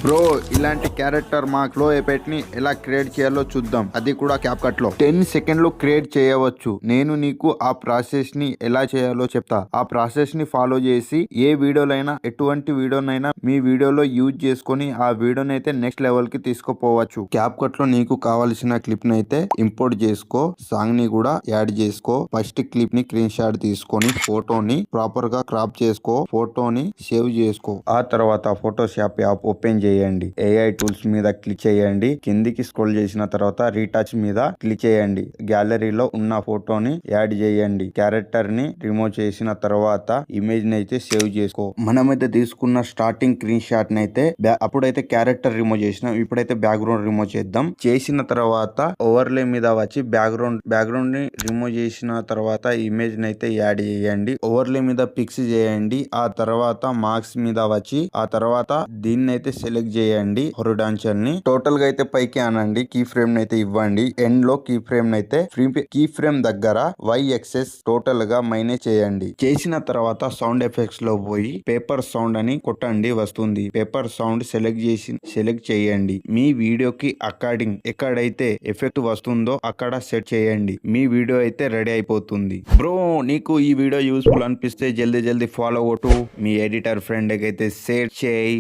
Bro ఇలాంటి character మా క్లో effect ని ఎలా క్రియేట్ చేయాలో చూద్దాం, అది కూడా క్యాప్ కట్ లో 10 సెకండ్లు క్రియేట్ చేయవచ్చు. నేను నీకు ఆ ప్రాసెస్ ని ఎలా చేయాలో చెప్తా. ఆ ప్రాసెస్ ని ఫాలో చేసి ఏ వీడియోలైనా ఎటువంటి వీడియోనైనా మీ వీడియోలో యూజ్ చేసుకొని ఆ వీడియోని అయితే నెక్స్ట్ లెవెల్ కి తీసుకుపోవచ్చు. క్యాప్ కట్ లో నీకు కావాల్సిన క్లిప్ ని అయితే ఇంపోర్ట్ చేసుకో, సాంగ్ ని కూడా యాడ్ చేసుకో. ఫస్ట్ క్లిప్ ని స్క్రీన్ షాట్ తీసుకొని ఫోటోని ప్రాపర్ గా క్రాప్ చేసుకో, ఫోటోని సేవ్ చేసుకో. ఆ తర్వాత ఫోటోషాప్ యాప్ ఓపెన్ చేయండి. ఏఐ టూల్స్ మీద క్లిక్ చేయండి. కిందికి స్క్రోల్ చేసిన తర్వాత రీటచ్ మీద క్లిక్ చేయండి. గ్యాలరీలో ఉన్న ఫోటోని యాడ్ చేయండి. క్యారెక్టర్ ని రిమూవ్ చేసిన తర్వాత ఇమేజ్ ని అయితే సేవ్ చేసుకో. మనమైతే తీసుకున్న స్టార్టింగ్ స్క్రీన్ షాట్ ని అయితే అప్పుడైతే క్యారెక్టర్ రిమూవ్ చేసినాం, ఇప్పుడైతే బ్యాక్గ్రౌండ్ రిమూవ్ చేద్దాం. చేసిన తర్వాత ఓవర్లే మీద వచ్చి బ్యాక్గ్రౌండ్ ని రిమూవ్ చేసిన తర్వాత ఇమేజ్ ని అయితే యాడ్ చేయండి. ఓవర్లే మీద ఫిక్స్ చేయండి. ఆ తర్వాత మార్క్స్ మీద వచ్చి ఆ తర్వాత దీన్ని అయితే సెలెక్ట్ చేయండి. హొరిజాంటల్ ని టోటల్ గా అయితే పైకి అనండి. కీ ఫ్రేమ్ అయితే ఇవ్వండి. ఎండ్ లో కీ ఫ్రేమ్ అయితే కీ ఫ్రేమ్ దగ్గర వై ఎక్సెస్ టోటల్ గా మైనస్ చేయండి. చేసిన తర్వాత సౌండ్ ఎఫెక్ట్స్ లో పోయి పేపర్ సౌండ్ అని కొట్టండి, వస్తుంది. పేపర్ సౌండ్ సెలెక్ట్ చేయండి. మీ వీడియోకి అకార్డింగ్ ఎక్కడైతే ఎఫెక్ట్ వస్తుందో అక్కడ సెట్ చేయండి. మీ వీడియో అయితే రెడీ అయిపోతుంది. బ్రో నీకు ఈ వీడియో యూస్ఫుల్ అనిపిస్తే జల్దీ ఫాలో కొట్టు. మీ ఎడిటర్ ఫ్రెండ్ అయితే షేర్ చేయి.